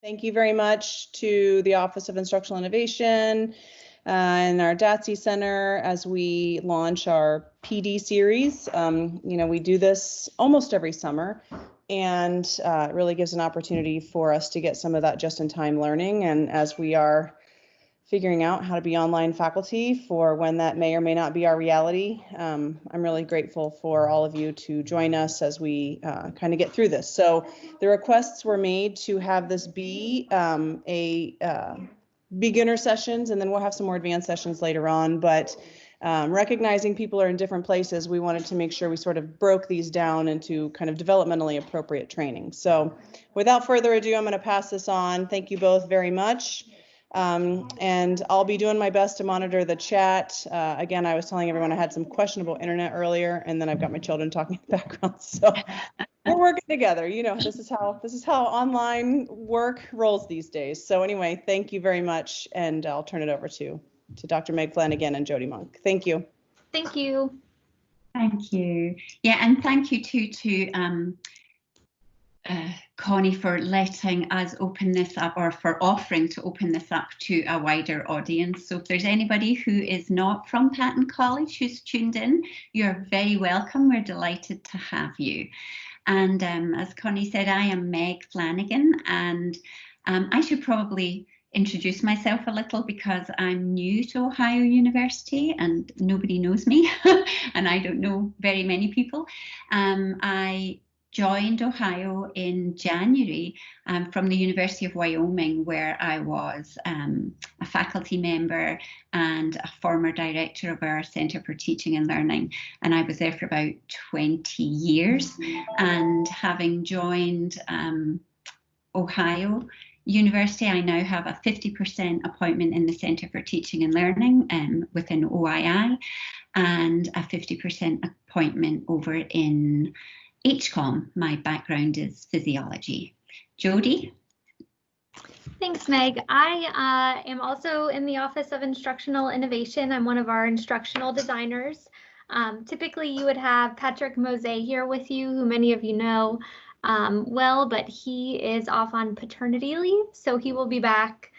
Thank you very much to the Office of Instructional Innovation and our DATSE Center as we launch our PD series. We do this almost every summer, and it really gives an opportunity for us to get some of that just-in-time learning. And as we are figuring out how to be online faculty for when that may or may not be our reality, I'm really grateful for all of you to join us as we kind of get through this. So the requests were made to have this be beginner sessions, and then we'll have some more advanced sessions later on. But recognizing people are in different places, we wanted to make sure we sort of broke these down into kind of developmentally appropriate training. So without further ado, I'm going to pass this on. Thank you both very much. And I'll be doing my best to monitor the chat. Again, I was telling everyone I had some questionable internet earlier, and then I've got my children talking in the background. So we're working together. You know, this is how online work rolls these days. So anyway, thank you very much, and I'll turn it over to Dr. Meg Flanagan and Jody Monk. Thank you. Thank you. Thank you. Yeah, and thank you too to Connie for letting us open this up, or for offering to open this up to a wider audience. So if there's anybody who is not from Patton College who's tuned in, you're very welcome. We're delighted to have you. And as Connie said, I am Meg Flanagan, and I should probably introduce myself a little because I'm new to Ohio University and nobody knows me and I don't know very many people. I joined Ohio in January from the University of Wyoming, where I was a faculty member and a former director of our Center for Teaching and Learning. And I was there for about 20 years. And having joined Ohio University, I now have a 50% appointment in the Center for Teaching and Learning within OII, and a 50% appointment over in HCOM. My background is physiology. Jody? Thanks, Meg. I am also in the Office of Instructional Innovation. I'm one of our instructional designers. Typically, you would have Patrick Mose here with you, who many of you know well, but he is off on paternity leave, so he will be back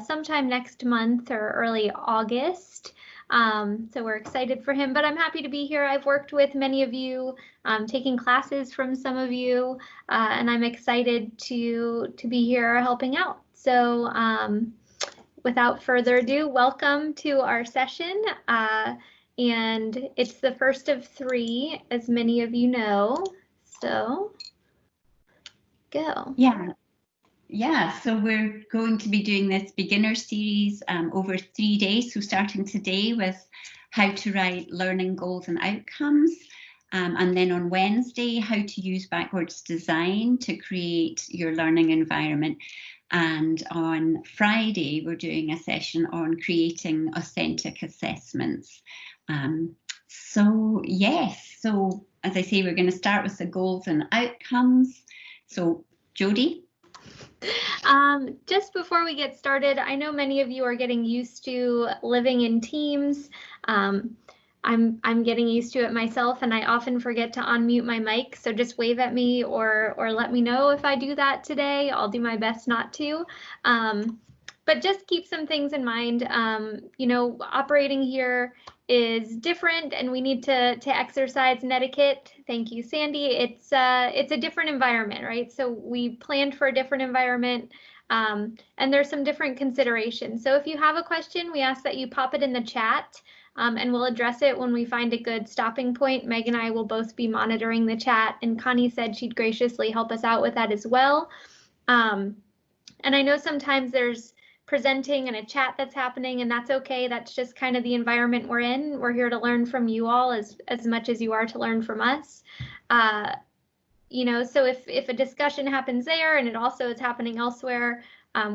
sometime next month or early August. So we're excited for him, but I'm happy to be here. I've worked with many of you, taking classes from some of you, and I'm excited to be here helping out. So without further ado, welcome to our session. And it's the first of 3, as many of you know. So go. Yeah, so we're going to be doing this beginner series over 3 days. So starting today with how to write learning goals and outcomes. And then on Wednesday, how to use backwards design to create your learning environment. And on Friday, we're doing a session on creating authentic assessments. So yes, so as I say, we're going to start with the goals and outcomes. So Jody? Just before we get started, I know many of you are getting used to living in teams. I'm getting used to it myself, and I often forget to unmute my mic. So just wave at me or let me know if I do that today. I'll do my best not to. But just keep some things in mind. You know, operating here is different, and we need to exercise etiquette. Thank you, Sandy. It's a different environment, right? So we planned for a different environment, and there's some different considerations. So if you have a question, we ask that you pop it in the chat, and we'll address it when we find a good stopping point. Meg and I will both be monitoring the chat, and Connie said she'd graciously help us out with that as well. And I know sometimes there's presenting and a chat that's happening, and that's okay. That's just kind of the environment we're in. We're here to learn from you all as much as you are to learn from us. You know, so if a discussion happens there and it also is happening elsewhere,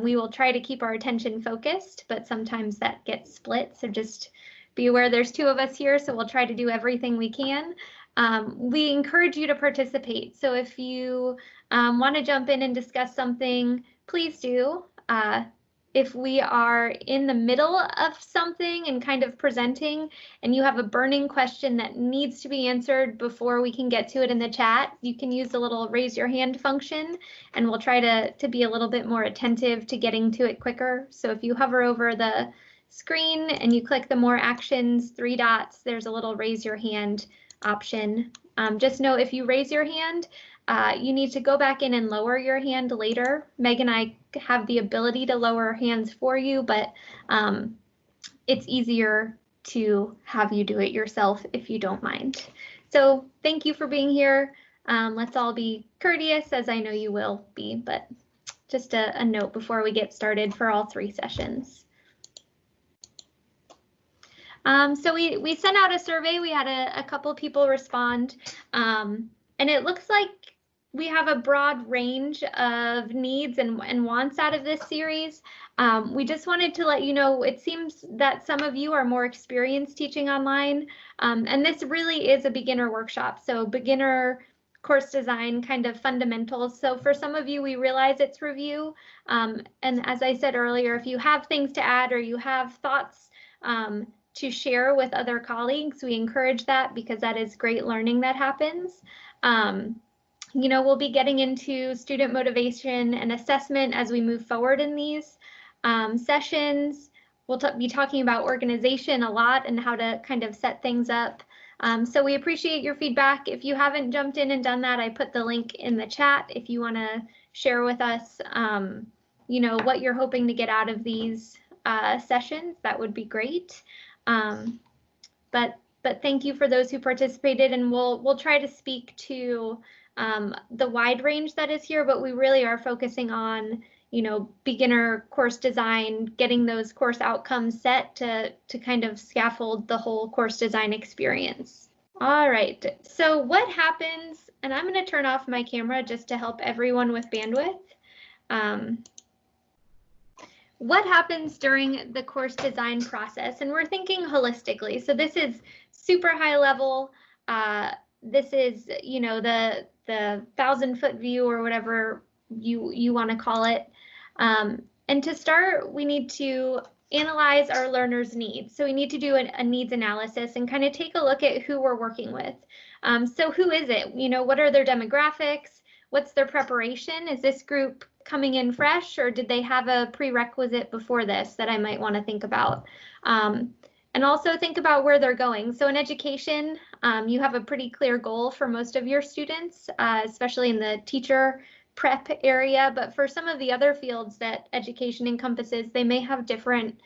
we will try to keep our attention focused, but sometimes that gets split. So just be aware there's 2 of us here, so we'll try to do everything we can. We encourage you to participate. So if you want to jump in and discuss something, please do. if we are in the middle of something and kind of presenting and you have a burning question that needs to be answered before we can get to it in the chat, you can use the little raise your hand function, and we'll try to be a little bit more attentive to getting to it quicker. So if you hover over the screen and you click the more actions, 3 dots, there's a little raise your hand option. Just know if you raise your hand, you need to go back in and lower your hand later. Meg and I have the ability to lower hands for you, but it's easier to have you do it yourself if you don't mind. So thank you for being here. Let's all be courteous, as I know you will be, but just a note before we get started for all 3 sessions. So we sent out a survey. We had a couple people respond, and it looks like we have a broad range of needs and wants out of this series. We just wanted to let you know, it seems that some of you are more experienced teaching online, and this really is a beginner workshop. So beginner course design kind of fundamentals. So for some of you, we realize it's review. And as I said earlier, if you have things to add or you have thoughts to share with other colleagues, we encourage that because that is great learning that happens. You know, we'll be getting into student motivation and assessment as we move forward in these sessions. We'll be talking about organization a lot and how to kind of set things up. So we appreciate your feedback. If you haven't jumped in and done that, I put the link in the chat. If you want to share with us, you know, what you're hoping to get out of these sessions, that would be great. But thank you for those who participated, and we'll try to speak to the wide range that is here, but we really are focusing on, you know, beginner course design, getting those course outcomes set to kind of scaffold the whole course design experience. All right, so what happens, and I'm going to turn off my camera just to help everyone with bandwidth. What happens during the course design process? And we're thinking holistically. So this is super high level. This is, you know, the 1,000-foot view or whatever you want to call it. And to start, we need to analyze our learners' needs. So we need to do a needs analysis and kind of take a look at who we're working with. So who is it? You know, what are their demographics? What's their preparation? Is this group coming in fresh, or did they have a prerequisite before this that I might want to think about? And also think about where they're going. So in education, you have a pretty clear goal for most of your students, especially in the teacher prep area. But for some of the other fields that education encompasses, they may have different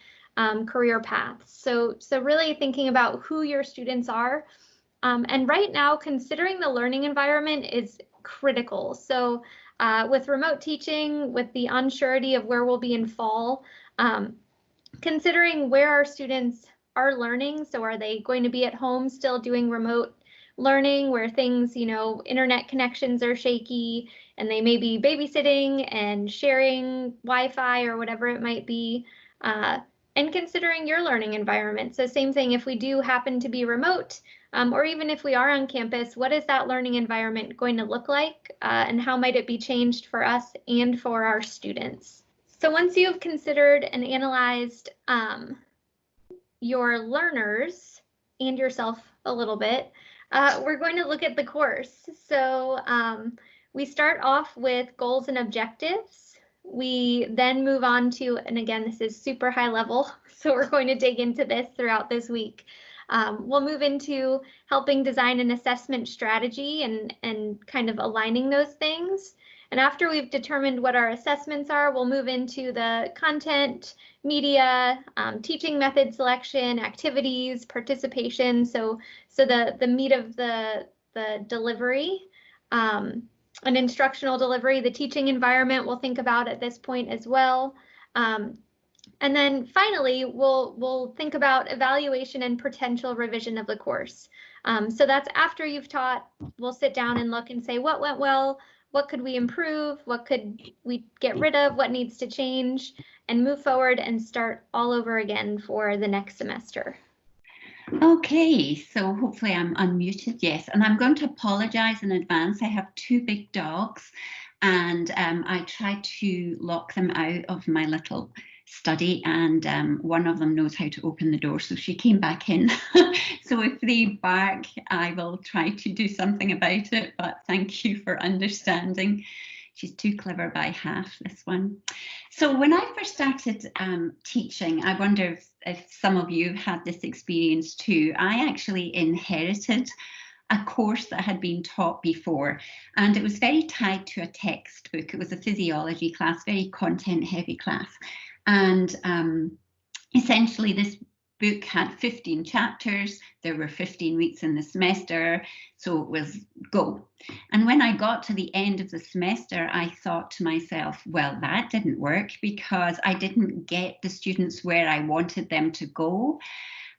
career paths. So really thinking about who your students are. And right now, considering the learning environment is critical. So with remote teaching, with the unsurety of where we'll be in fall, considering where our students are learning. So are they going to be at home still doing remote learning where things, you know, internet connections are shaky and they may be babysitting and sharing Wi-Fi or whatever it might be, and considering your learning environment. So same thing, if we do happen to be remote, or even if we are on campus, what is that learning environment going to look like, and how might it be changed for us and for our students? So once you've considered and analyzed your learners and yourself a little bit, we're going to look at the course. So we start off with goals and objectives. We then move on to, and again, this is super high level, so we're going to dig into this throughout this week. We'll move into helping design an assessment strategy and kind of aligning those things. And after we've determined what our assessments are, we'll move into the content, media, teaching method selection, activities, participation. So the meat of the delivery, an instructional delivery, the teaching environment we'll think about at this point as well. And then finally, we'll think about evaluation and potential revision of the course. So that's after you've taught, we'll sit down and look and say what went well, what could we improve, what could we get rid of, what needs to change, and move forward and start all over again for the next semester. Okay, so hopefully I'm unmuted, yes, and I'm going to apologize in advance. I have 2 big dogs and I try to lock them out of my little study, and one of them knows how to open the door, so she came back in. So if they bark, I will try to do something about it, but thank you for understanding. She's too clever by half, this one. So when I first started teaching, I wonder if some of you had this experience too. I actually inherited a course that had been taught before, and it was very tied to a textbook. It was a physiology class, very content heavy class. And essentially this book had 15 chapters. There were 15 weeks in the semester, so it was go. And when I got to the end of the semester, I thought to myself, well, that didn't work because I didn't get the students where I wanted them to go.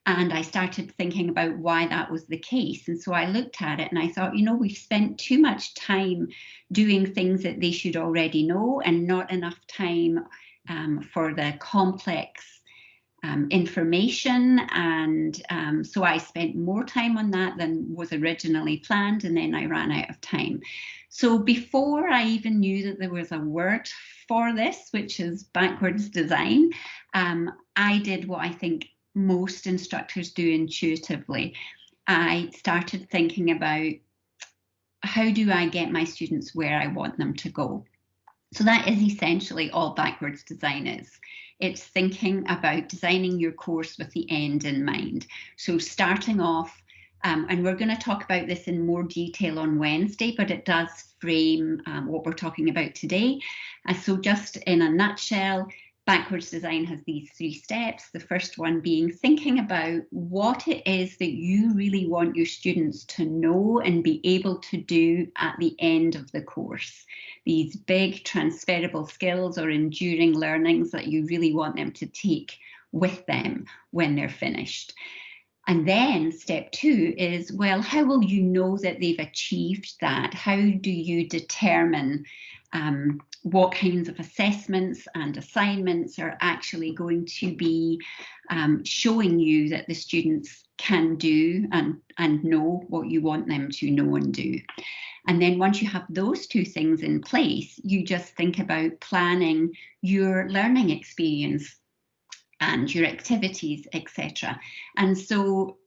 And I started thinking about why that was the case. And so I looked at it and I thought, you know, we've spent too much time doing things that they should already know and not enough time for the complex information. And so I spent more time on that than was originally planned, and then I ran out of time. So before I even knew that there was a word for this, which is backwards design, I did what I think most instructors do intuitively. I started thinking about, how do I get my students where I want them to go? So that is essentially all backwards design is. It's thinking about designing your course with the end in mind. So starting off, and we're going to talk about this in more detail on Wednesday, but it does frame what we're talking about today. So just in a nutshell, backwards design has these 3 steps. The first one being thinking about what it is that you really want your students to know and be able to do at the end of the course. These big transferable skills or enduring learnings that you really want them to take with them when they're finished. And then step 2 is, well, how will you know that they've achieved that? How do you determine what kinds of assessments and assignments are actually going to be showing you that the students can do and know what you want them to know and do? And then once you have those 2 things in place, you just think about planning your learning experience and your activities, etc. And so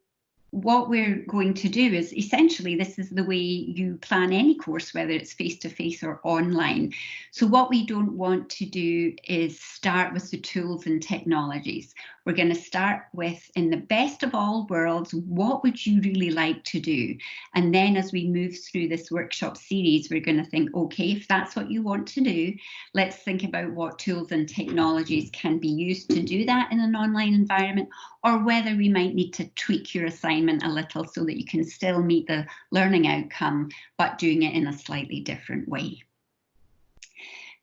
what we're going to do is, essentially, this is the way you plan any course, whether it's face-to-face or online. So what we don't want to do is start with the tools and technologies. We're going to start with, in the best of all worlds, what would you really like to do? And then as we move through this workshop series, we're going to think, okay, if that's what you want to do, let's think about what tools and technologies can be used to do that in an online environment, or whether we might need to tweak your assignment a little so that you can still meet the learning outcome, but doing it in a slightly different way.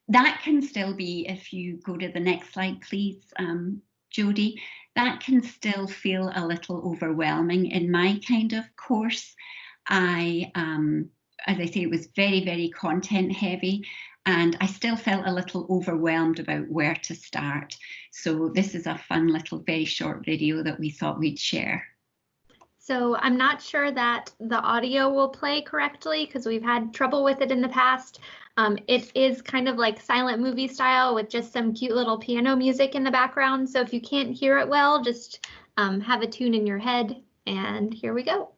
That can still be, if you go to the next slide, please, Jodie, that can still feel a little overwhelming in my kind of course. As I say, it was very, very content heavy, and I still felt a little overwhelmed about where to start. So this is a fun little, very short video that we thought we'd share. So I'm not sure that the audio will play correctly because we've had trouble with it in the past. It is kind of like silent movie style with just some cute little piano music in the background. So if you can't hear it well, just have a tune in your head, and here we go.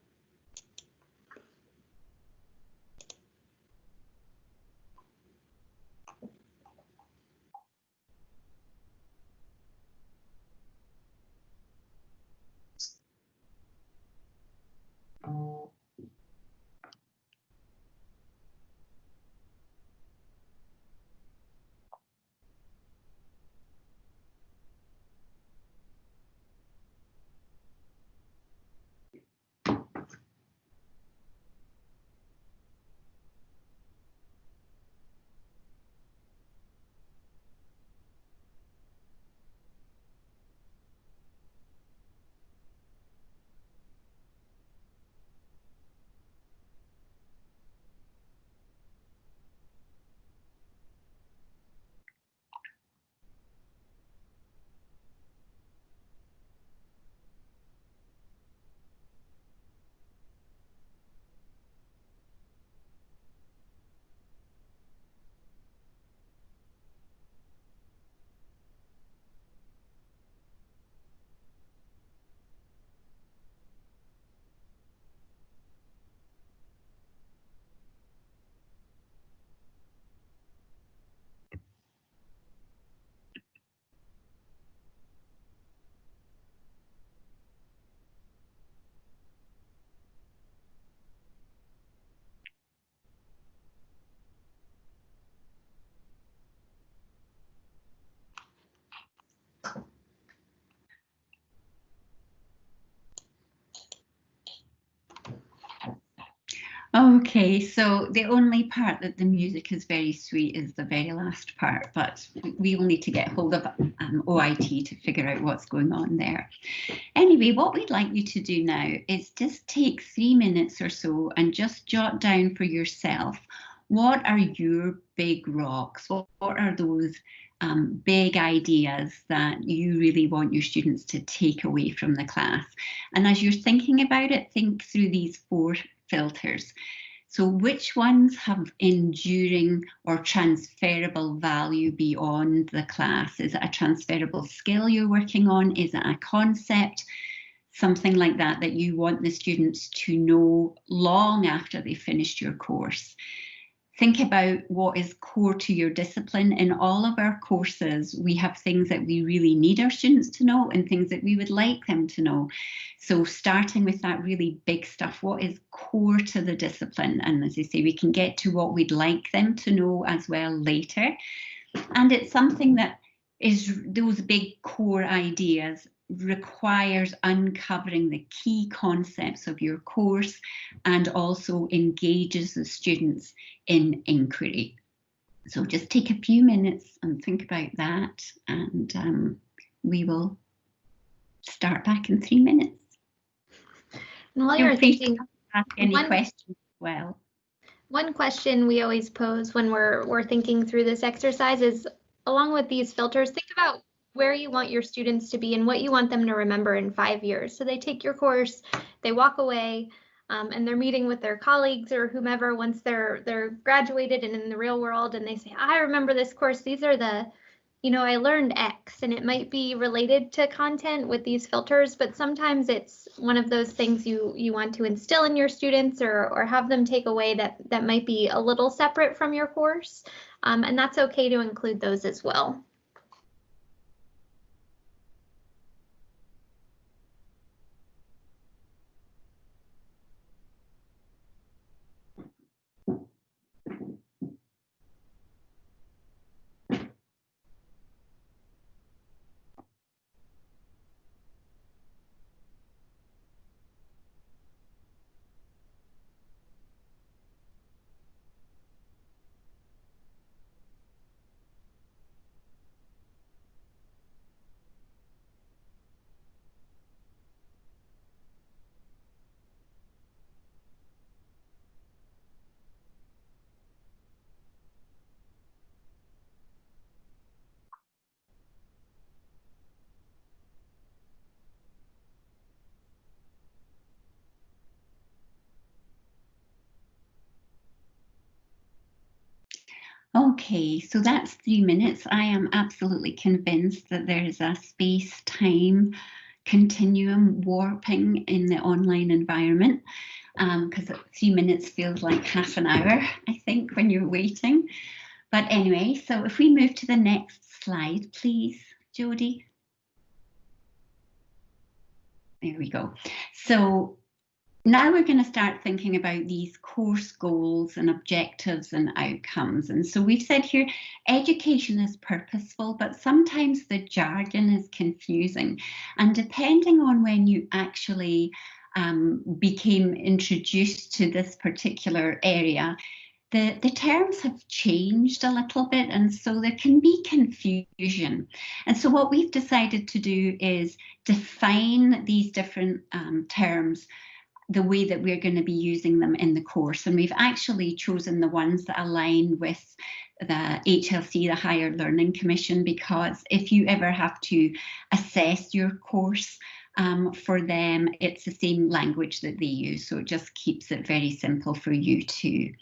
Okay, so the only part that the music is very sweet is the very last part, but we will need to get hold of OIT to figure out what's going on there. Anyway, what we'd like you to do now is just take 3 minutes or so and just jot down for yourself, what are your big rocks? What are those big ideas that you really want your students to take away from the class? And as you're thinking about it, think through these 4 filters. So which ones have enduring or transferable value beyond the class? Is it a transferable skill you're working on? Is it a concept? Something like that that you want the students to know long after they finished your course. Think about what is core to your discipline. In all of our courses, we have things that we really need our students to know and things that we would like them to know. So starting with that really big stuff, what is core to the discipline? And as I say, we can get to what we'd like them to know as well later. And it's something that is those big core ideas requires uncovering the key concepts of your course and also engages the students in inquiry. So just take a few minutes and think about that, and we will start back in 3 minutes. And while you're thinking, ask any questions as well. One question we always pose when we're thinking through this exercise is, along with these filters, think about where you want your students to be and what you want them to remember in 5 years. So they take your course, they walk away, and they're meeting with their colleagues or whomever once they're graduated and in the real world, and they say, I remember this course. These are the, I learned X, and it might be related to content with these filters, but sometimes it's one of those things you want to instill in your students or have them take away that might be a little separate from your course. And that's okay to include those as well. Okay, so that's 3 minutes. I am absolutely convinced that there is a space-time continuum warping in the online environment, because 3 minutes feels like half an hour, I think, when you're waiting. But anyway, so if we move to the next slide, please, Jodie. There we go. So now we're going to start thinking about these course goals and objectives and outcomes. And so we've said here, education is purposeful, but sometimes the jargon is confusing. And depending on when you actually became introduced to this particular area, the terms have changed a little bit, and so there can be confusion. And so what we've decided to do is define these different terms the way that we're going to be using them in the course. And we've actually chosen the ones that align with the HLC, the Higher Learning Commission, because if you ever have to assess your course for them, it's the same language that they use. So it just keeps it very simple for you too.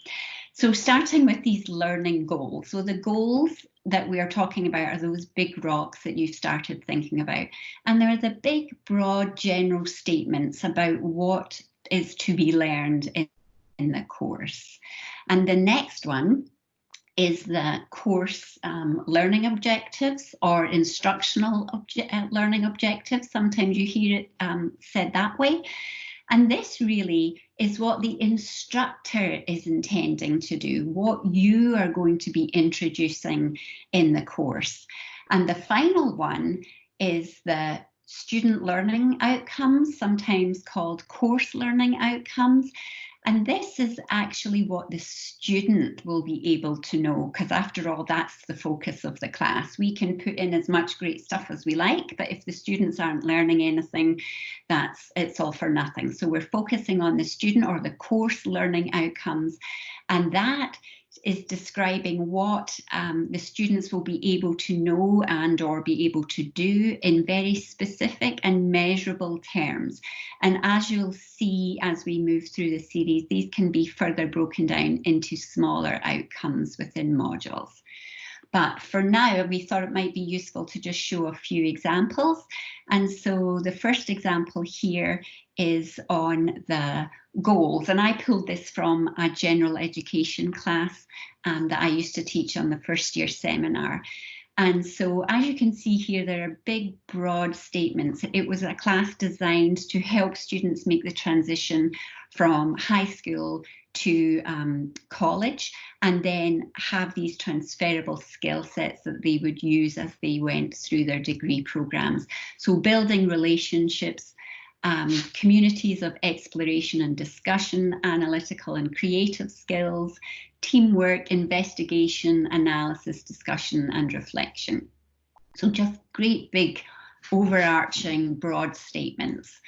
So starting with these learning goals. So the goals that we are talking about are those big rocks that you started thinking about. And there are the big, broad, general statements about what is to be learned in the course. And the next one is the course learning objectives or instructional learning objectives. Sometimes you hear it said that way. And this really is what the instructor is intending to do, what you are going to be introducing in the course. And the final one is the student learning outcomes, sometimes called course learning outcomes. And this is actually what the student will be able to know, because after all, that's the focus of the class. We can put in as much great stuff as we like, but if the students aren't learning anything, it's all for nothing. So we're focusing on the student or the course learning outcomes, and that is describing what the students will be able to know and or be able to do in very specific and measurable terms. And as you'll see as we move through the series, these can be further broken down into smaller outcomes within modules. But for now, we thought it might be useful to just show a few examples. And so the first example here is on the goals. And I pulled this from a general education class that I used to teach on the first year seminar. And so as you can see here, there are big, broad statements. It was a class designed to help students make the transition from high school to college, and then have these transferable skill sets that they would use as they went through their degree programs. So building relationships, communities of exploration and discussion, analytical and creative skills, teamwork, investigation, analysis, discussion, and reflection. So just great big overarching broad statements.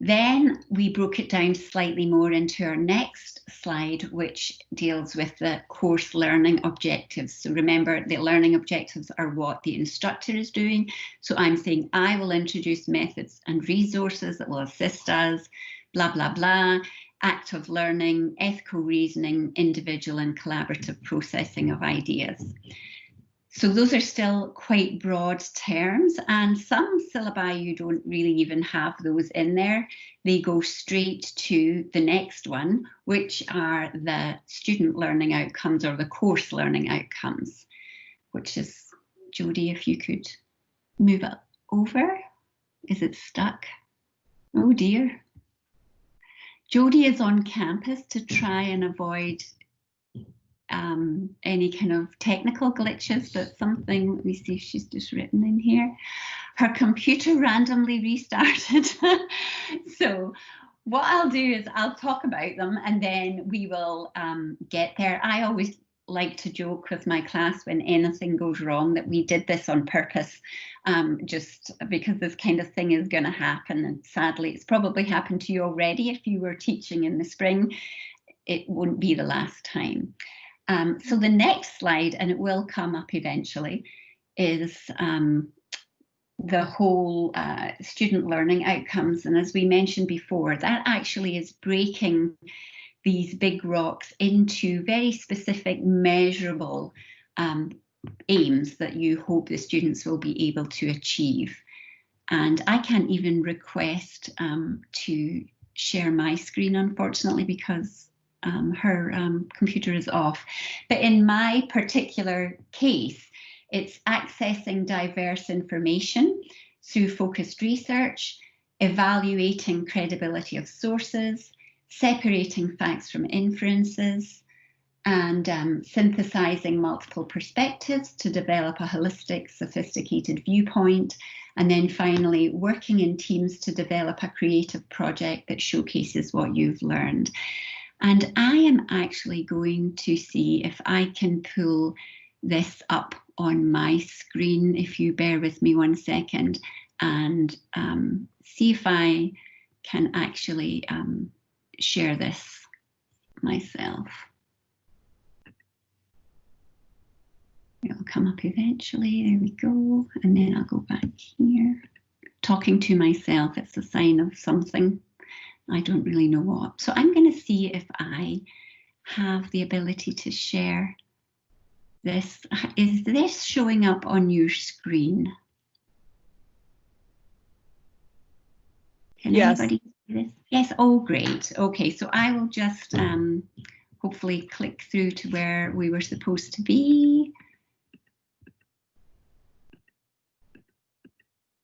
Then we broke it down slightly more into our next slide, which deals with the course learning objectives. So remember, the learning objectives are what the instructor is doing. So I'm saying I will introduce methods and resources that will assist us, blah, blah, blah, active learning, ethical reasoning, individual and collaborative processing of ideas. So those are still quite broad terms, and some syllabi you don't really even have those in there. They go straight to the next one, which are the student learning outcomes or the course learning outcomes, which is, Jodie, if you could move it over. Is it stuck? Oh dear. Jodie is on campus to try and avoid any kind of technical glitches, but something, let me see if she's just written in here. Her computer randomly restarted. So what I'll do is I'll talk about them and then we will get there. I always like to joke with my class when anything goes wrong that we did this on purpose, just because this kind of thing is going to happen. And sadly, it's probably happened to you already. If you were teaching in the spring, it won't be the last time. So the next slide, and it will come up eventually, is the whole student learning outcomes. And as we mentioned before, that actually is breaking these big rocks into very specific, measurable aims that you hope the students will be able to achieve. And I can't even request to share my screen, unfortunately, because her computer is off. But in my particular case, it's accessing diverse information through focused research, evaluating credibility of sources, separating facts from inferences, and synthesizing multiple perspectives to develop a holistic, sophisticated viewpoint. And then finally, working in teams to develop a creative project that showcases what you've learned. And I am actually going to see if I can pull this up on my screen, if you bear with me 1 second, and see if I can actually share this myself. It'll come up eventually, there we go, and then I'll go back here. Talking to myself, it's a sign of something. I don't really know what. So I'm going to see if I have the ability to share this. Is this showing up on your screen? Can anybody see this? Yes, oh great. Okay, so I will just hopefully click through to where we were supposed to be.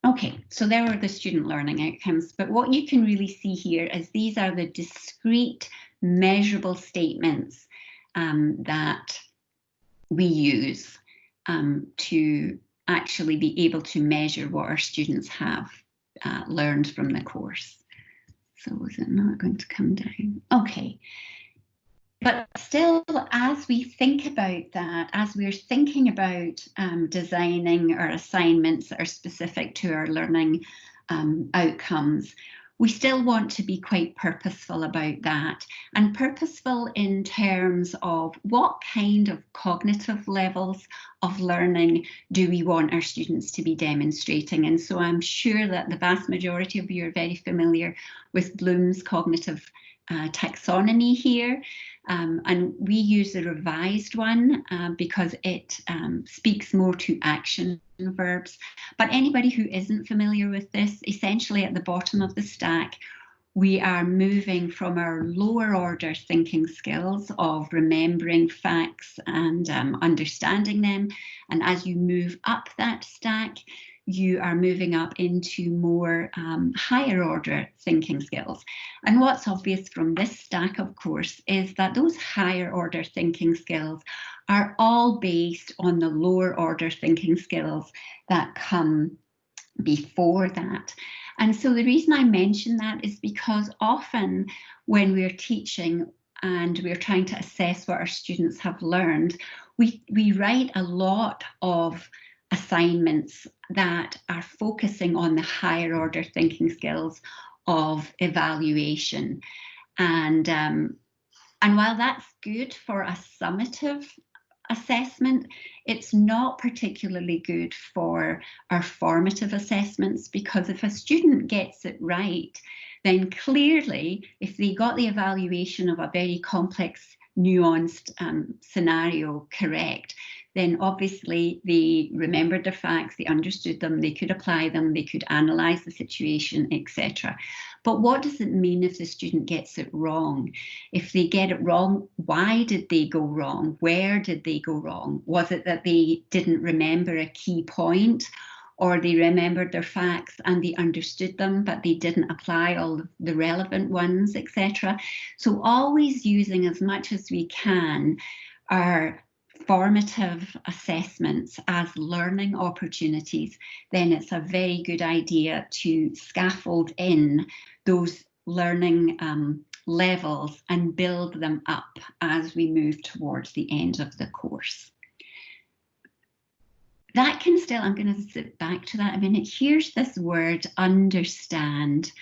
Okay, so there are the student learning outcomes, but what you can really see here is these are the discrete, measurable statements that we use to actually be able to measure what our students have learned from the course. So is it not going to come down? Okay. But still, as we think about that, as we're thinking about designing our assignments that are specific to our learning outcomes, we still want to be quite purposeful about that, and purposeful in terms of what kind of cognitive levels of learning do we want our students to be demonstrating. And so I'm sure that the vast majority of you are very familiar with Bloom's cognitive taxonomy here. And we use the revised one because it speaks more to action verbs. But anybody who isn't familiar with this, essentially at the bottom of the stack, we are moving from our lower order thinking skills of remembering facts and understanding them. And as you move up that stack, you are moving up into more higher order thinking skills. And what's obvious from this stack, of course, is that those higher order thinking skills are all based on the lower order thinking skills that come before that. And so the reason I mention that is because often when we're teaching and we're trying to assess what our students have learned, we write a lot of assignments that are focusing on the higher order thinking skills of evaluation. And while that's good for a summative assessment, it's not particularly good for our formative assessments, because if a student gets it right, then clearly if they got the evaluation of a very complex, nuanced scenario correct, then obviously they remembered their facts, they understood them, they could apply them, they could analyze the situation, etc. But what does it mean if the student gets it wrong? If they get it wrong, why did they go wrong? Where did they go wrong? Was it that they didn't remember a key point, or they remembered their facts and they understood them, but they didn't apply all the relevant ones, etc.? So always using as much as we can our formative assessments as learning opportunities, then it's a very good idea to scaffold in those learning levels and build them up as we move towards the end of the course. That can still, I'm going to sit back to that a minute. Here's this word understand,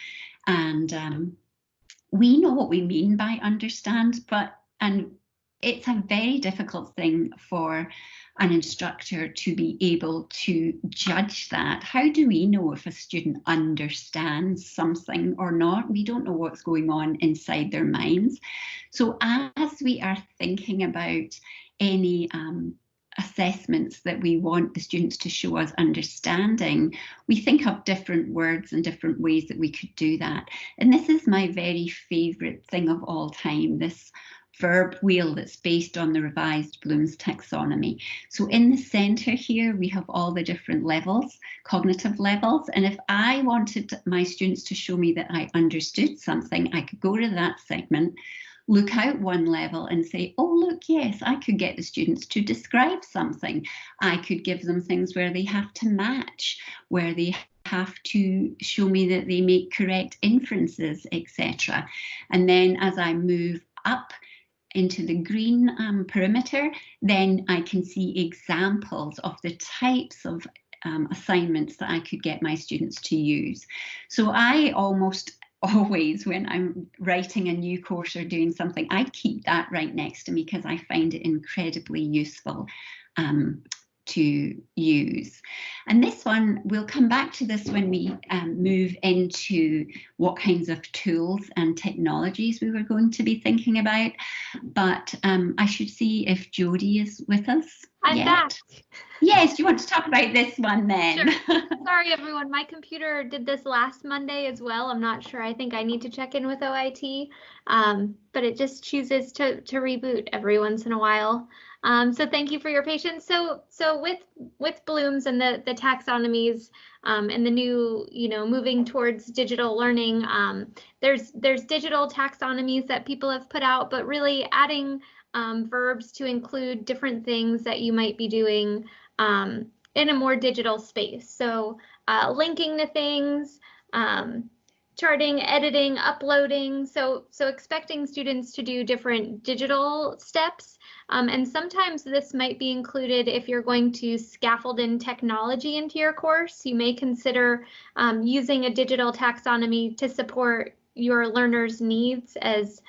and we know what we mean by understand, and it's a very difficult thing for an instructor to be able to judge that. How do we know if a student understands something or not? We don't know what's going on inside their minds. So as we are thinking about any assessments that we want the students to show us understanding, we think of different words and different ways that we could do that. And this is my very favorite thing of all time, this verb wheel that's based on the revised Bloom's taxonomy. So in the center here, we have all the different levels, cognitive levels. And if I wanted my students to show me that I understood something, I could go to that segment, look out one level and say, oh, look, yes, I could get the students to describe something. I could give them things where they have to match, where they have to show me that they make correct inferences, etc. And then as I move up into the green perimeter, then I can see examples of the types of assignments that I could get my students to use. So I almost always, when I'm writing a new course or doing something, I keep that right next to me because I find it incredibly useful to use. And this one, we'll come back to this when we move into what kinds of tools and technologies we were going to be thinking about. But I should see if Jodie is with us. I'm back. Yes, do you want to talk about this one then? Sure. Sorry, everyone. My computer did this last Monday as well. I'm not sure. I think I need to check in with OIT, but it just chooses to reboot every once in a while. So thank you for your patience. So with Bloom's and the taxonomies and the new, moving towards digital learning, there's digital taxonomies that people have put out, but really adding verbs to include different things that you might be doing in a more digital space. So linking to things, charting, editing, uploading. So expecting students to do different digital steps. And sometimes this might be included if you're going to scaffold in technology into your course. You may consider using a digital taxonomy to support your learners' needs as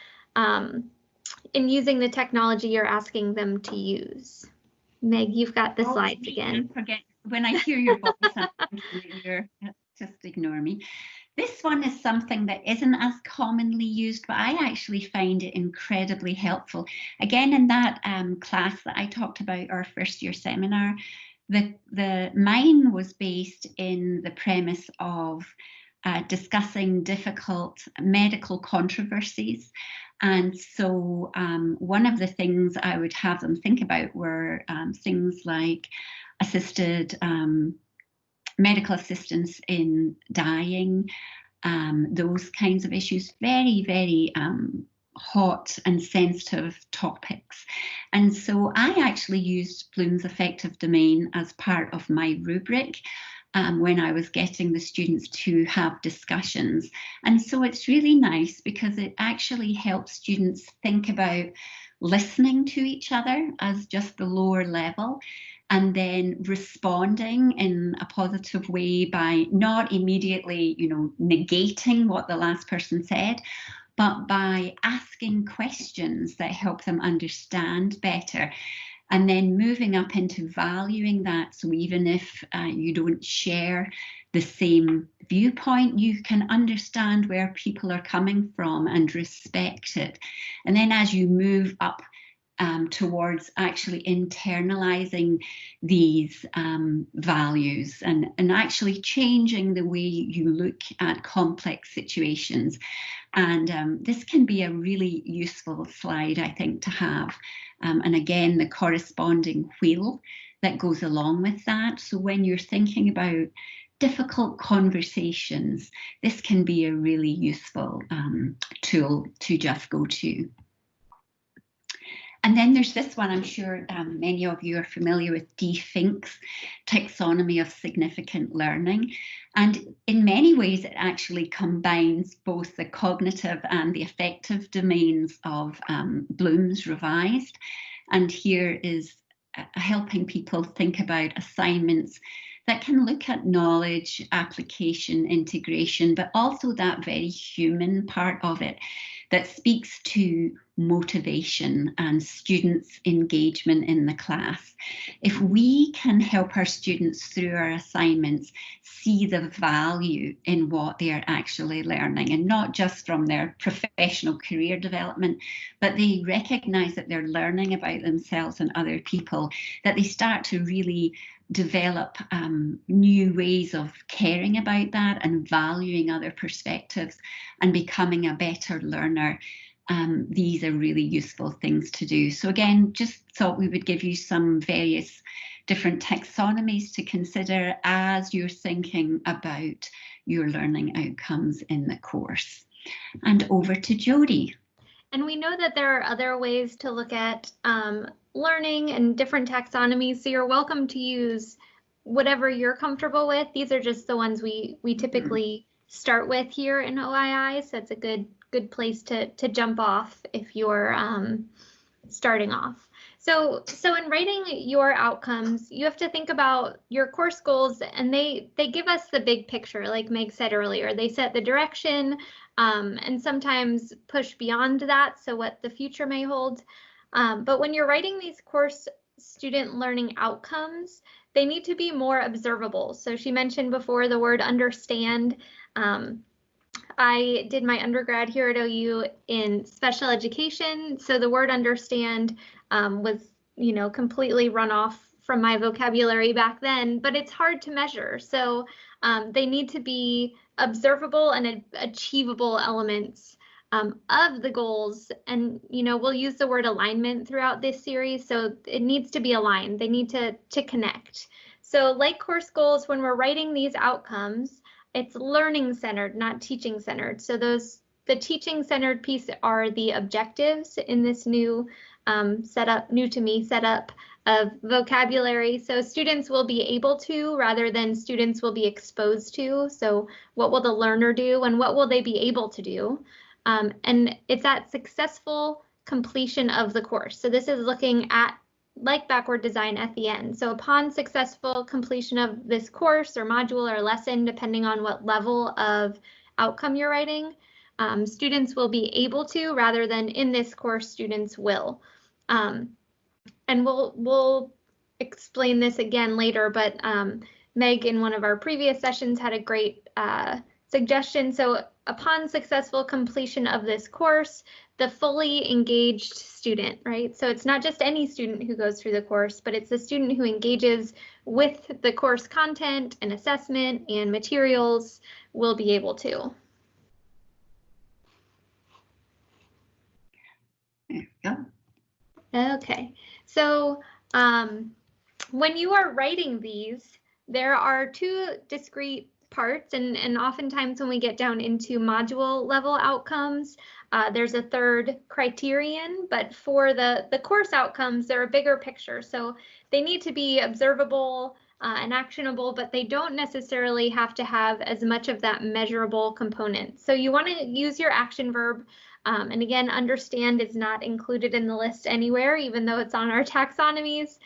in using the technology you're asking them to use. Meg, you've got the slides again. Forget when I hear your voice, I'm thinking that just ignore me. This one is something that isn't as commonly used, but I actually find it incredibly helpful. Again, in that class that I talked about, our first year seminar, mine was based in the premise of discussing difficult medical controversies. And so one of the things I would have them think about were things like assisted medical assistance in dying, those kinds of issues, very, very hot and sensitive topics. And so I actually used Bloom's effective domain as part of my rubric when I was getting the students to have discussions. And so it's really nice because it actually helps students think about listening to each other as just the lower level, and then responding in a positive way by not immediately, negating what the last person said, but by asking questions that help them understand better. And then moving up into valuing that. So even if you don't share the same viewpoint, you can understand where people are coming from and respect it. And then as you move up towards actually internalizing these values and actually changing the way you look at complex situations. And this can be a really useful slide, I think, to have. And again, the corresponding wheel that goes along with that. So when you're thinking about difficult conversations, this can be a really useful tool to just go to. And then there's this one, I'm sure many of you are familiar with Fink's taxonomy of significant learning. And in many ways, it actually combines both the cognitive and the affective domains of Bloom's revised. And here is helping people think about assignments that can look at knowledge, application, integration, but also that very human part of it that speaks to motivation and students' engagement in the class. If we can help our students through our assignments see the value in what they are actually learning, and not just from their professional career development, but they recognize that they're learning about themselves and other people, that they start to really develop new ways of caring about that and valuing other perspectives and becoming a better learner. These are really useful things to do. So again, just thought we would give you some various different taxonomies to consider as you're thinking about your learning outcomes in the course. And over to Jodie. And we know that there are other ways to look at learning and different taxonomies, so you're welcome to use whatever you're comfortable with. These are just the ones we typically start with here in OII, so it's a good place to jump off if you're starting off. So in writing your outcomes, you have to think about your course goals, and they give us the big picture, like Meg said earlier. They set the direction and sometimes push beyond that, so what the future may hold. But when you're writing these course student learning outcomes, they need to be more observable. So she mentioned before the word understand. I did my undergrad here at OU in special education, so the word understand was, completely run off from my vocabulary back then, but it's hard to measure. So they need to be observable and achievable elements of the goals. And, we'll use the word alignment throughout this series. So it needs to be aligned. They need to connect. So like course goals, when we're writing these outcomes, it's learning centered, not teaching centered. So the teaching centered piece are the objectives in this new new to me setup of vocabulary. So students will be able to rather than students will be exposed to. So what will the learner do and what will they be able to do? And it's at successful completion of the course. So this is looking at like backward design at the end. So upon successful completion of this course or module or lesson, depending on what level of outcome you're writing, students will be able to rather than in this course, students will. And we'll explain this again later, but Meg in one of our previous sessions had a great suggestion. So upon successful completion of this course, the fully engaged student, right? So it's not just any student who goes through the course, but it's the student who engages with the course content and assessment and materials will be able to. There we go. Okay, so when you are writing these, there are two discrete parts, and oftentimes when we get down into module level outcomes, there's a third criterion, but for the course outcomes, they're a bigger picture. So they need to be observable and actionable, but they don't necessarily have to have as much of that measurable component. So you want to use your action verb. And again, understand is not included in the list anywhere, even though it's on our taxonomies.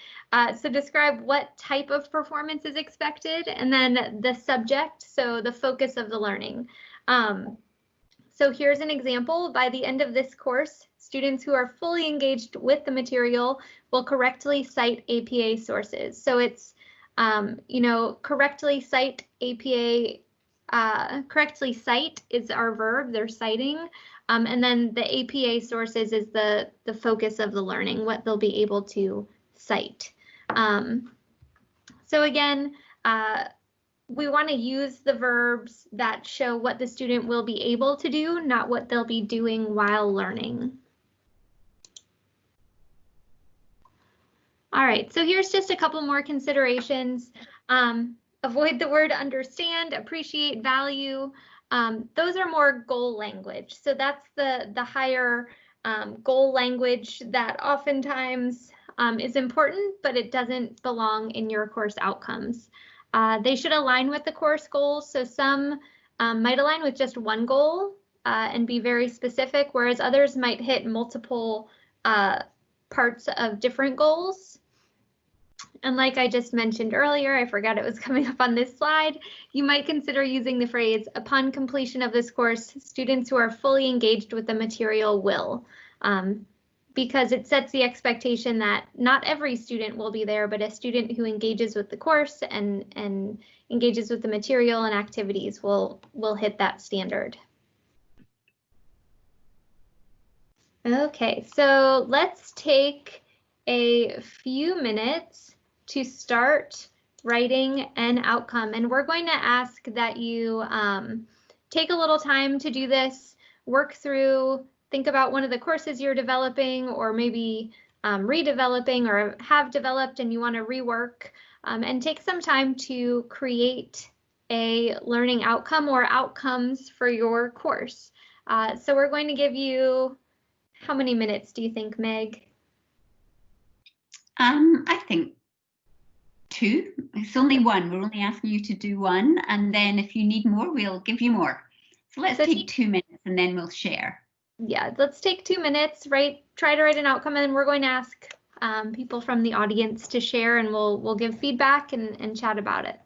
So describe what type of performance is expected, and then the subject, so the focus of the learning. So here's an example. By the end of this course, students who are fully engaged with the material will correctly cite APA sources. So it's, correctly cite APA, correctly cite is our verb, they're citing. And then the APA sources is the focus of the learning, what they'll be able to cite. So again, we want to use the verbs that show what the student will be able to do, not what they'll be doing while learning. All right, so here's just a couple more considerations. Avoid the word understand, appreciate, value. Those are more goal language. So that's the higher goal language that oftentimes is important, but it doesn't belong in your course outcomes. They should align with the course goals. So some might align with just one goal and be very specific, whereas others might hit multiple parts of different goals. And like I just mentioned earlier, I forgot it was coming up on this slide, you might consider using the phrase, upon completion of this course, students who are fully engaged with the material will, because it sets the expectation that not every student will be there, but a student who engages with the course and engages with the material and activities will hit that standard. Okay, so let's take a few minutes to start writing an outcome. And we're going to ask that you take a little time to do this, work through, think about one of the courses you're developing or maybe redeveloping or have developed and you want to rework, and take some time to create a learning outcome or outcomes for your course. So we're going to give you, how many minutes do you think, Meg? I think 2. It's only 1. We're only asking you to do 1, and then if you need more, we'll give you more. So let's take 2 minutes and then we'll share. Yeah, let's take 2 minutes, try to write an outcome, and we're going to ask people from the audience to share, and we'll give feedback and chat about it.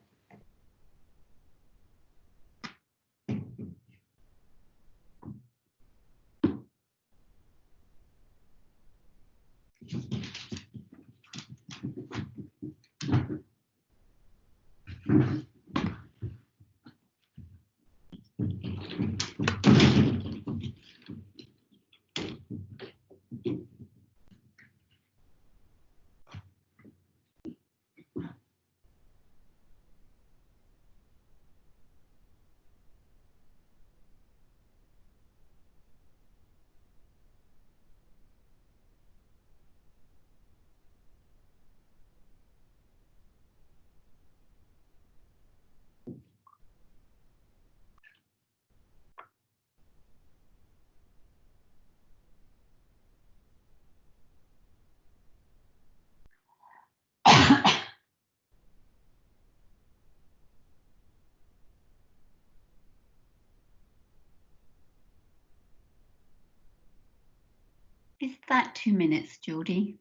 Is that 2 minutes, Jodie?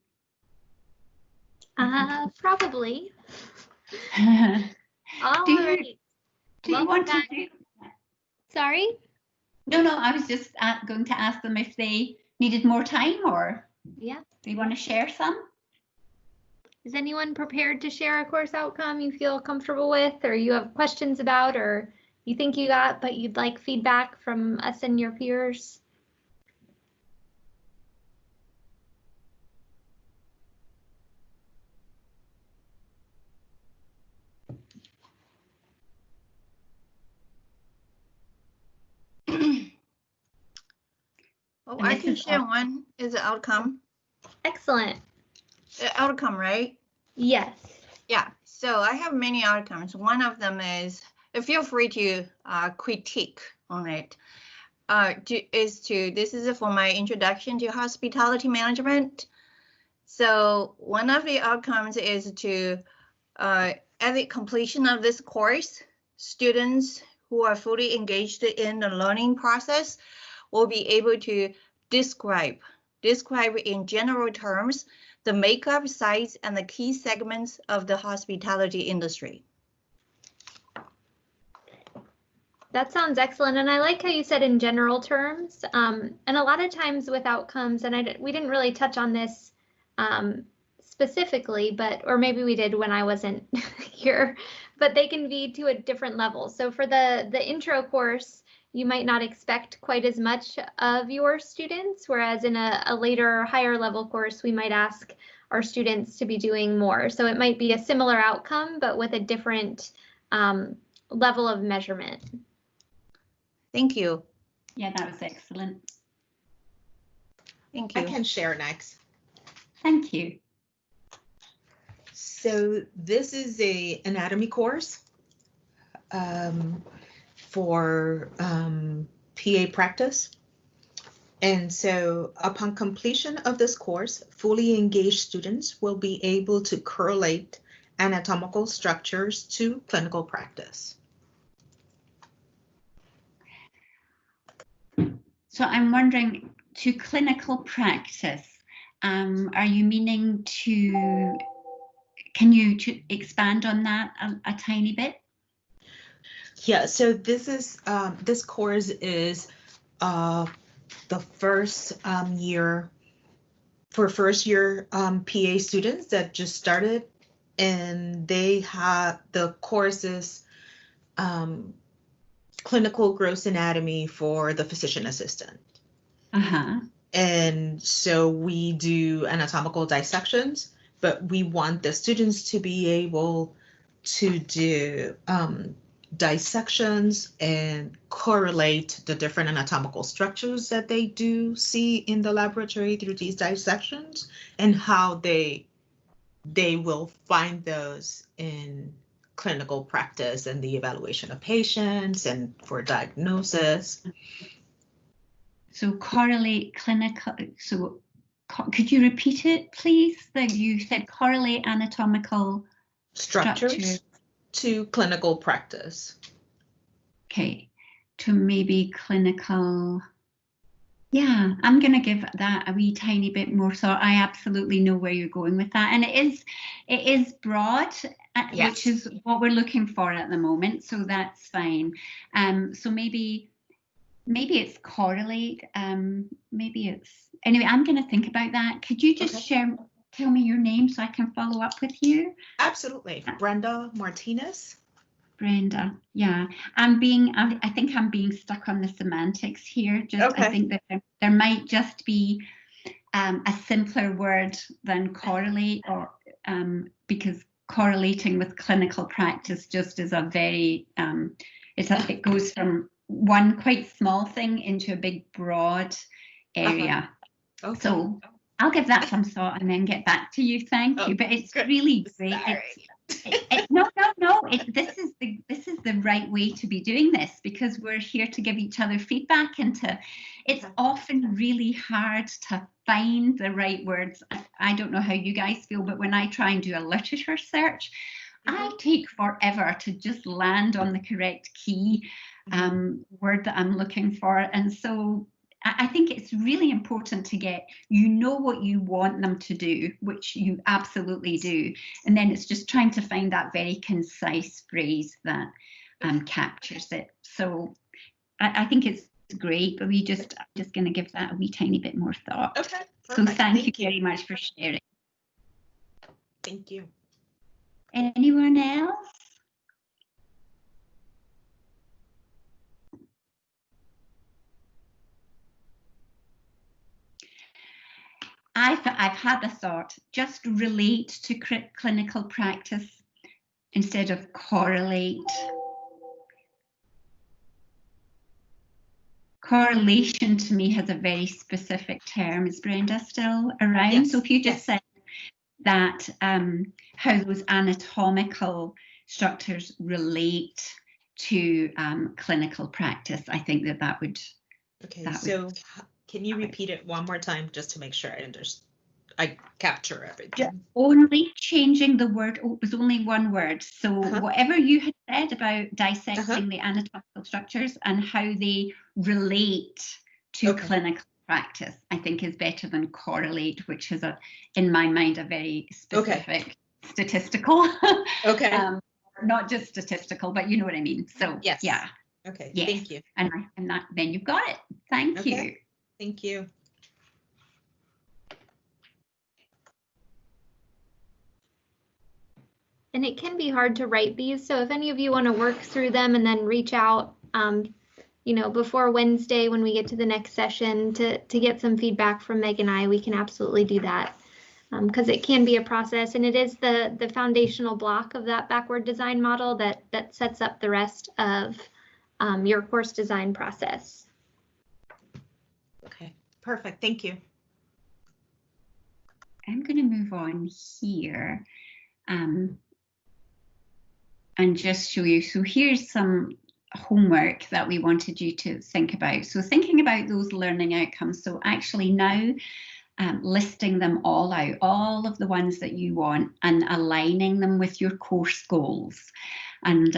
Probably. All Do you, right. do you Well, want to guys- do? Sorry? No, I was just going to ask them if they needed more time or Yeah. do you want to share some? Is anyone prepared to share a course outcome you feel comfortable with, or you have questions about, or you think you got, but you'd like feedback from us and your peers? Oh, And I this can is share all- one. Is the outcome? Excellent. The outcome, right? Yes. Yeah. So I have many outcomes. One of them is, feel free to critique on it. This is for my introduction to hospitality management. So one of the outcomes is to, at the completion of this course, students who are fully engaged in the learning process will be able to describe in general terms the makeup, size, and the key segments of the hospitality industry. That sounds excellent. And I like how you said in general terms. And a lot of times with outcomes, and we didn't really touch on this specifically, or maybe we did when I wasn't here, but they can be to a different level. So for the intro course, you might not expect quite as much of your students, whereas in a later, higher level course, we might ask our students to be doing more. So it might be a similar outcome, but with a different level of measurement. Thank you. Yeah, that was excellent. Thank you. I can share next. Thank you. So this is a anatomy course for PA practice. And so upon completion of this course, fully engaged students will be able to correlate anatomical structures to clinical practice. So I'm wondering, to clinical practice, are you meaning to, can you expand on that a tiny bit? Yeah, so this is this course is the first year for first year PA students that just started, and they have the courses clinical gross anatomy for the physician assistant. And so we do anatomical dissections, but we want the students to be able to do dissections and correlate the different anatomical structures that they do see in the laboratory through these dissections, and how they will find those in clinical practice and the evaluation of patients and for diagnosis. So correlate clinical, so could you repeat it, please? That you said correlate anatomical structures to clinical practice. Okay, to maybe clinical. Yeah, I'm going to give that a wee tiny bit more. So I absolutely know where you're going with that. And it is broad, Yes. Which is what we're looking for at the moment. So that's fine. So maybe it's correlate. Maybe it's, anyway, I'm going to think about that. Could you just tell me your name so I can follow up with you? Absolutely. Brenda Martinez. Brenda, yeah, I think I'm being stuck on the semantics here. I think that there might just be a simpler word than correlate, or because correlating with clinical practice just is a very, it goes from one quite small thing into a big broad area. Okay. So I'll give that some thought and then get back to you. Thank you. But it's really great. No. This is the right way to be doing this, because we're here to give each other feedback, and it's often really hard to find the right words. I don't know how you guys feel, but when I try and do a literature search, I take forever to just land on the correct key word that I'm looking for. And so I think it's really important to get, you know what you want them to do, which you absolutely do. And then it's just trying to find that very concise phrase that captures it. So I think it's great, but I'm just going to give that a wee tiny bit more thought. Okay. So Perfect. thank you very much for sharing. Thank you. Anyone else? I've had the thought, just relate to clinical practice instead of correlate. Correlation to me has a very specific term. Is Brenda still around? Yes. So if you just Yes. said that how those anatomical structures relate to clinical practice, I think that would. Okay, so can you repeat it one more time just to make sure I capture everything? Only changing the word, it was only one word. So whatever you had said about dissecting the anatomical structures and how they relate to clinical practice, I think is better than correlate, which is in my mind, a very specific statistical. Not just statistical, but you know what I mean. So yes. Yeah. Okay. Yes. Thank you. And then you've got it. Thank you. Thank you. And it can be hard to write these, so if any of you want to work through them and then reach out, before Wednesday when we get to the next session to get some feedback from Meg and I, we can absolutely do that, because it can be a process, and it is the foundational block of that backward design model that sets up the rest of your course design process. Okay, perfect. Thank you. I'm going to move on here. And just show you. So here's some homework that we wanted you to think about. So thinking about those learning outcomes. So actually now listing them all out, all of the ones that you want, and aligning them with your course goals. And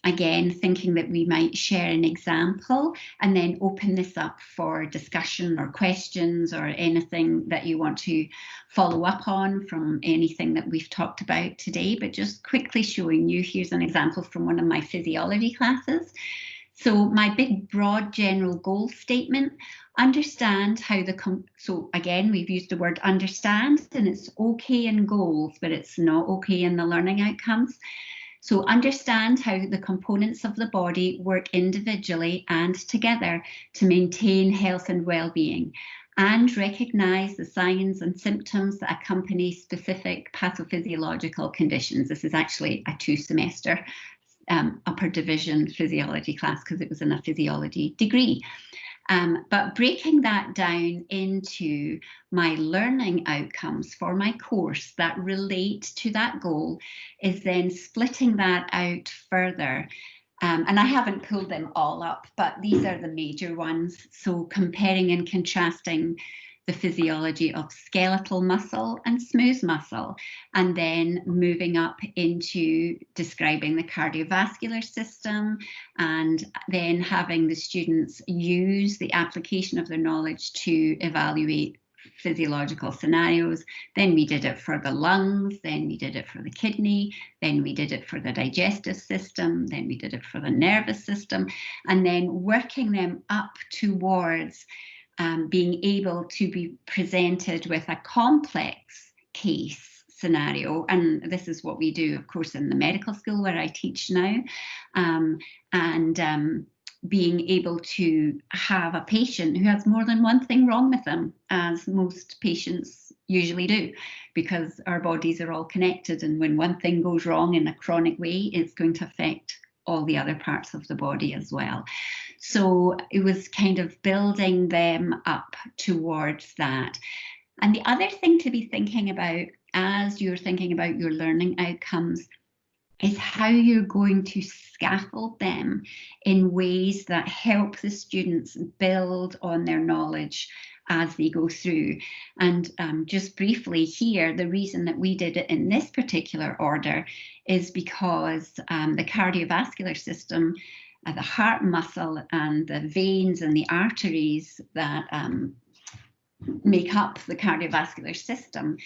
again, thinking that we might share an example and then open this up for discussion or questions or anything that you want to follow up on from anything that we've talked about today. But just quickly showing you, here's an example from one of my physiology classes. So my big, broad, general goal statement, understand how so again, we've used the word understand, and it's okay in goals, but it's not okay in the learning outcomes. So understand how the components of the body work individually and together to maintain health and well-being, and recognize the signs and symptoms that accompany specific pathophysiological conditions. This is actually a 2-semester upper division physiology class because it was in a physiology degree. But breaking that down into my learning outcomes for my course that relate to that goal is then splitting that out further. And I haven't pulled them all up, but these are the major ones. So comparing and contrasting the physiology of skeletal muscle and smooth muscle, and then moving up into describing the cardiovascular system, and then having the students use the application of their knowledge to evaluate physiological scenarios. Then we did it for the lungs, then we did it for the kidney, then we did it for the digestive system, then we did it for the nervous system, and then working them up towards being able to be presented with a complex case scenario. And this is what we do, of course, in the medical school where I teach now. Being able to have a patient who has more than one thing wrong with them, as most patients usually do, because our bodies are all connected. And when one thing goes wrong in a chronic way, it's going to affect all the other parts of the body as well. So it was kind of building them up towards that. And the other thing to be thinking about as you're thinking about your learning outcomes is how you're going to scaffold them in ways that help the students build on their knowledge as they go through. And just briefly here, the reason that we did it in this particular order is because the cardiovascular system the heart muscle and the veins and the arteries that make up the cardiovascular system,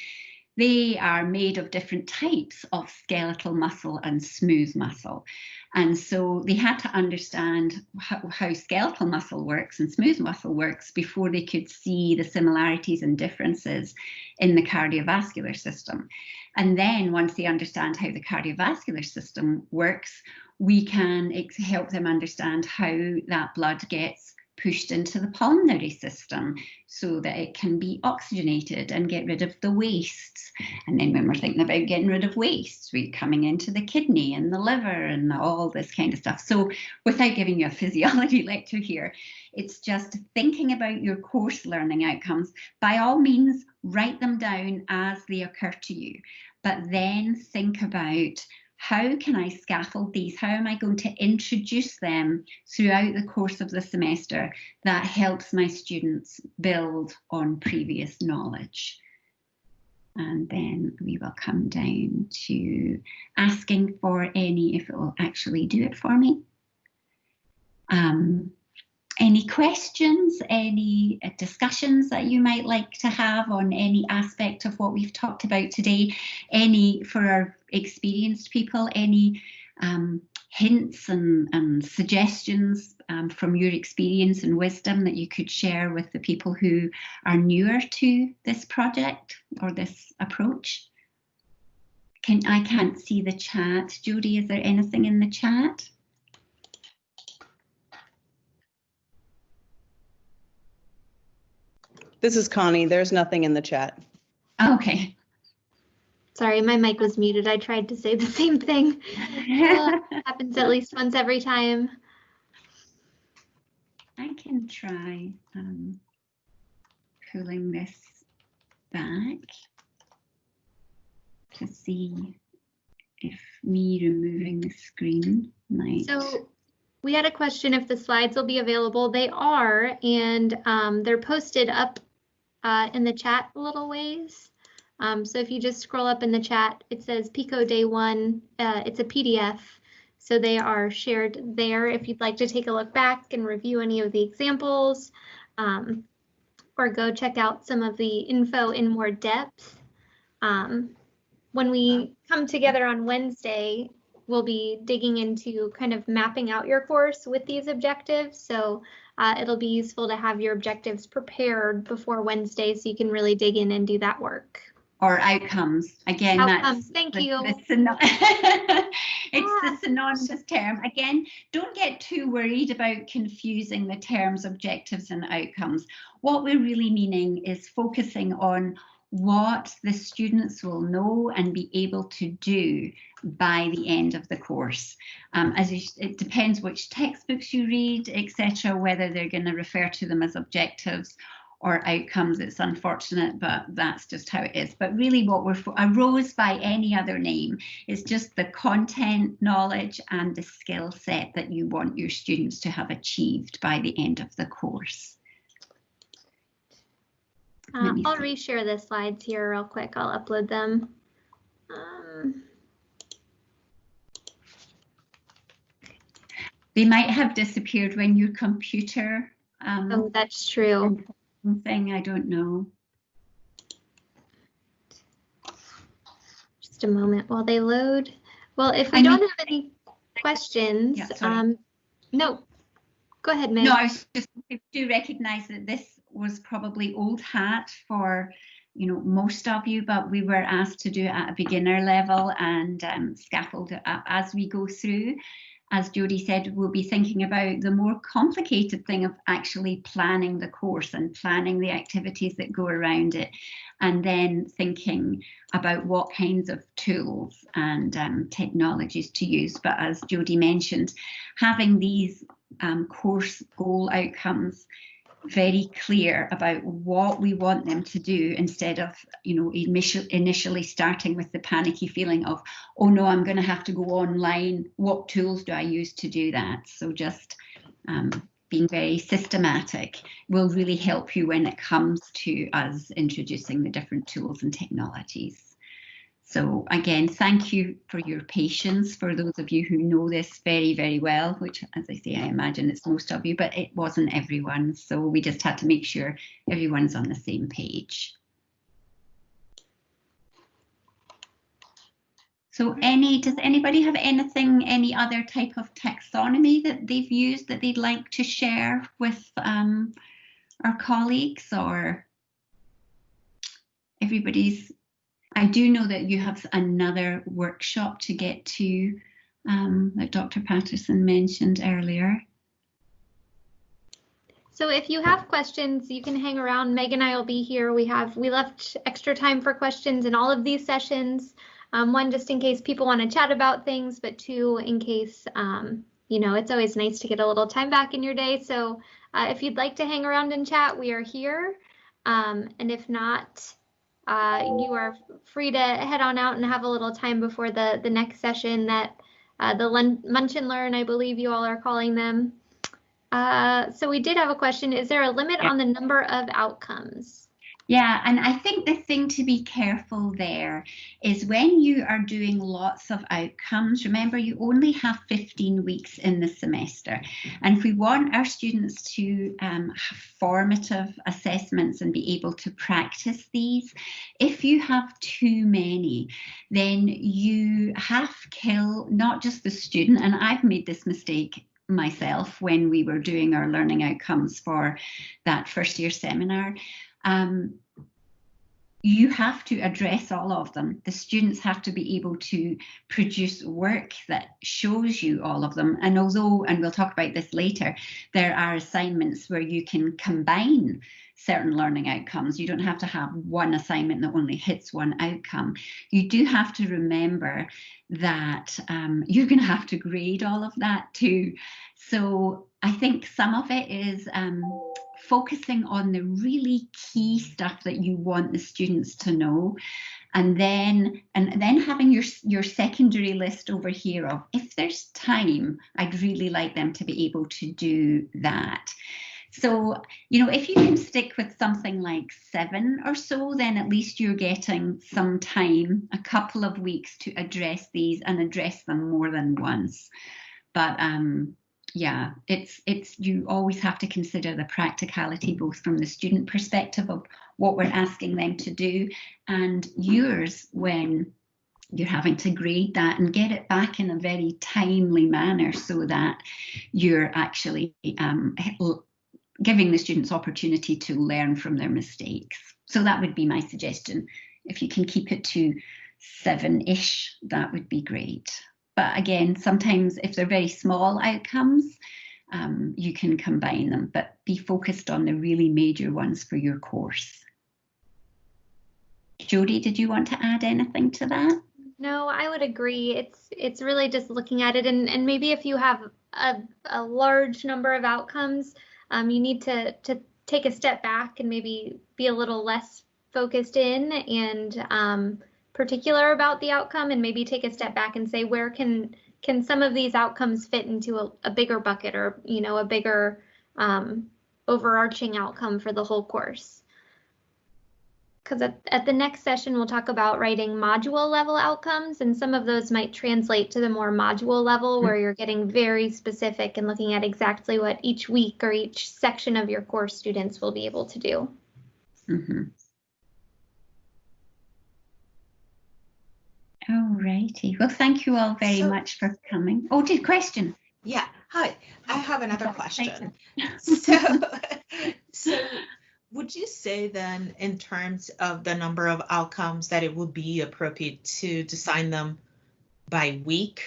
they are made of different types of skeletal muscle and smooth muscle. And so they had to understand how skeletal muscle works and smooth muscle works before they could see the similarities and differences in the cardiovascular system. And then once they understand how the cardiovascular system works, we can help them understand how that blood gets pushed into the pulmonary system so that it can be oxygenated and get rid of the wastes. And then when we're thinking about getting rid of wastes, we're coming into the kidney and the liver and all this kind of stuff. So without giving you a physiology lecture here, it's just thinking about your course learning outcomes. By all means, write them down as they occur to you, but then think about, how can I scaffold these? How am I going to introduce them throughout the course of the semester that helps my students build on previous knowledge? And then we will come down to asking for any, if it will actually do it for me. Any questions, any discussions that you might like to have on any aspect of what we've talked about today? Any, for our experienced people, any hints and suggestions from your experience and wisdom that you could share with the people who are newer to this project or this approach? I can't see the chat. Jodie, is there anything in the chat? This is Connie. There's nothing in the chat. Okay. Sorry, my mic was muted. I tried to say the same thing. Happens at least once every time. I can try pulling this back to see if me removing the screen might. So we had a question if the slides will be available. They are, and they're posted up in the chat a little ways. So if you just scroll up in the chat, it says Pico Day 1. It's a PDF. So they are shared there if you'd like to take a look back and review any of the examples, or go check out some of the info in more depth. When we come together on Wednesday, we'll be digging into kind of mapping out your course with these objectives. So it'll be useful to have your objectives prepared before Wednesday so you can really dig in and do that work. Or outcomes. Again, outcomes. Thank you. It's the synonymous term. Again, don't get too worried about confusing the terms objectives and outcomes. What we're really meaning is focusing on what the students will know and be able to do by the end of the course. It depends which textbooks you read, etc., whether they're going to refer to them as objectives or outcomes. It's unfortunate, but that's just how it is. But really what a rose by any other name is just the content, knowledge, and the skill set that you want your students to have achieved by the end of the course. I'll reshare the slides here real quick. I'll upload them. They might have disappeared when your computer. Oh, that's true. Thing, I don't know. Just a moment while they load. Well, if we don't have any questions, yeah, no, go ahead, Meg. No, I was just, I do recognize that this was probably old hat for, you know, most of you, but we were asked to do it at a beginner level and scaffold it up as we go through. As Jodie said, we'll be thinking about the more complicated thing of actually planning the course and planning the activities that go around it, and then thinking about what kinds of tools and technologies to use. But as Jodie mentioned, having these course goal outcomes very clear about what we want them to do, instead of, you know, initially starting with the panicky feeling of, oh no, I'm going to have to go online. What tools do I use to do that? So just being very systematic will really help you when it comes to us introducing the different tools and technologies. So again, thank you for your patience, for those of you who know this very, very well, which, as I say, I imagine it's most of you, but it wasn't everyone. So we just had to make sure everyone's on the same page. So does anybody have anything, any other type of taxonomy that they've used that they'd like to share with our colleagues, or everybody's? I do know that you have another workshop to get to that Dr. Patterson mentioned earlier. So if you have questions, you can hang around. Meg and I will be here. We left extra time for questions in all of these sessions. One, just in case people want to chat about things, but two, in case, you know, it's always nice to get a little time back in your day. So if you'd like to hang around and chat, we are here. And if not, you are free to head on out and have a little time before the next session that the Munch and Learn, I believe you all are calling them. So we did have a question. Is there a limit on the number of outcomes? Yeah, and I think the thing to be careful there is when you are doing lots of outcomes, remember you only have 15 weeks in the semester. And if we want our students to have formative assessments and be able to practice these, if you have too many, then you half kill not just the student, and I've made this mistake myself when we were doing our learning outcomes for that first year seminar. You have to address all of them. The students have to be able to produce work that shows you all of them. And although, and we'll talk about this later, there are assignments where you can combine certain learning outcomes. You don't have to have one assignment that only hits one outcome. You do have to remember that you're going to have to grade all of that too. So I think some of it is focusing on the really key stuff that you want the students to know, and then having your secondary list over here of, if there's time, I'd really like them to be able to do that. So, you know, if you can stick with something like 7 or so, then at least you're getting some time, a couple of weeks to address these and address them more than once. But yeah, it's you always have to consider the practicality, both from the student perspective of what we're asking them to do, and yours when you're having to grade that and get it back in a very timely manner, so that you're actually giving the students opportunity to learn from their mistakes. So that would be my suggestion. If you can keep it to 7-ish, that would be great. But again, sometimes if they're very small outcomes, you can combine them, but be focused on the really major ones for your course. Jody, did you want to add anything to that? No, I would agree. It's really just looking at it, and maybe if you have a large number of outcomes, you need to take a step back and maybe be a little less focused in and particular about the outcome, and maybe take a step back and say, where can some of these outcomes fit into a bigger bucket, or, you know, a bigger overarching outcome for the whole course. Because at the next session, we'll talk about writing module level outcomes, and some of those might translate to the more module level where you're getting very specific and looking at exactly what each week or each section of your course students will be able to do. Mm-hmm. All righty. Well, thank you all very much for coming. Oh, did question? Yeah. Hi. I have another question. So would you say then, in terms of the number of outcomes, that it would be appropriate to design them by week?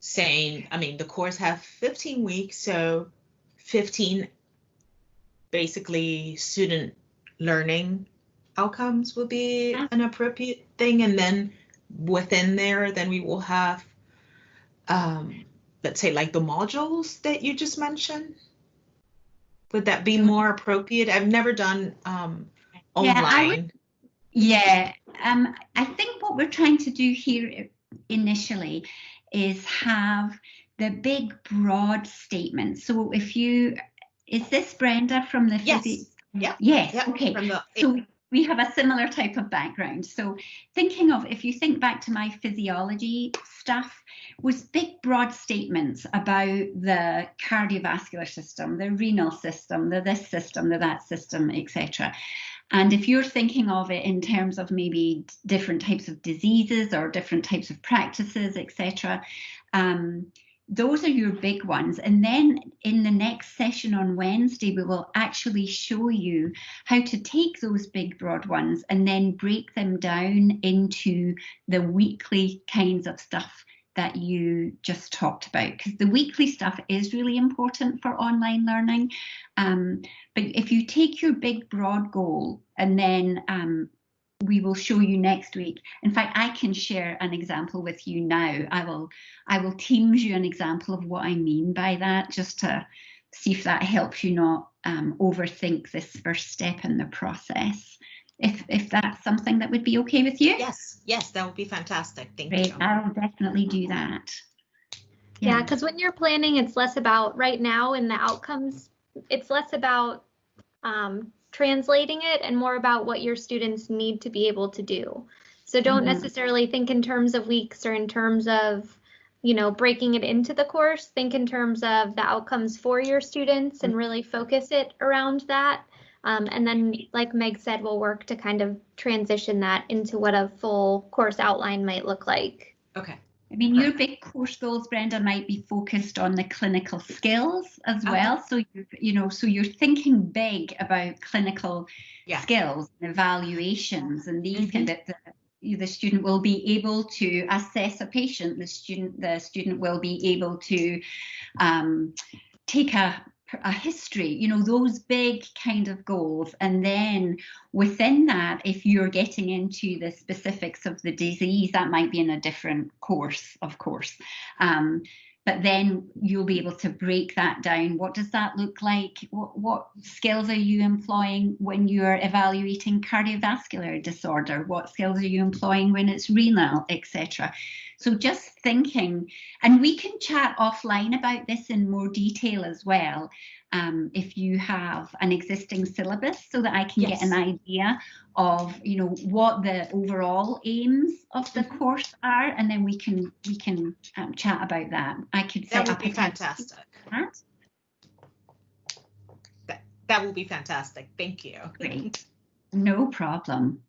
Saying, I mean, the course have 15 weeks, so 15 basically student learning outcomes would be an appropriate thing, and then within there, then we will have, let's say, like the modules that you just mentioned. Would that be more appropriate? I've never done online. I think what we're trying to do here initially is have the big broad statement. So if you, is this Brenda from the Yes. physics? Yeah. Yes. Yep. Okay. From the so we have a similar type of background. So thinking of, if you think back to my physiology stuff, was big broad statements about the cardiovascular system, the renal system, the this system, the that system, etc. And if you're thinking of it in terms of maybe different types of diseases or different types of practices, etc., those are your big ones. And then in the next session on Wednesday, we will actually show you how to take those big broad ones and then break them down into the weekly kinds of stuff that you just talked about, because the weekly stuff is really important for online learning. But if you take your big broad goal and then we will show you next week. In fact, I can share an example with you now. I will Teams you an example of what I mean by that, just to see if that helps you not overthink this first step in the process. If that's something that would be okay with you. Yes, that would be fantastic. Thank you. I'll definitely do that. Yeah, because when you're planning, it's less about right now in the outcomes. It's less about translating it and more about what your students need to be able to do. So don't necessarily think in terms of weeks or in terms of, you know, breaking it into the course. Think in terms of the outcomes for your students and really focus it around that. And then, like Meg said, we'll work to kind of transition that into what a full course outline might look like. Okay. I mean, your big course goals, Brenda, might be focused on the clinical skills as well. So, so you're thinking big about clinical skills and evaluations, and these kind of the student will be able to assess a patient. The student will be able to take a history, those big kind of goals. And then within that, if you're getting into the specifics of the disease, that might be in a different course, of course. But then you'll be able to break that down. What does that look like? What skills are you employing when you're evaluating cardiovascular disorder? What skills are you employing when it's renal, etc.? So just thinking, and we can chat offline about this in more detail as well, if you have an existing syllabus, so that I can get an idea of, what the overall aims of the course are, and then we can chat about that. I could set that would up be fantastic. That would be fantastic. Thank you. Great. No problem.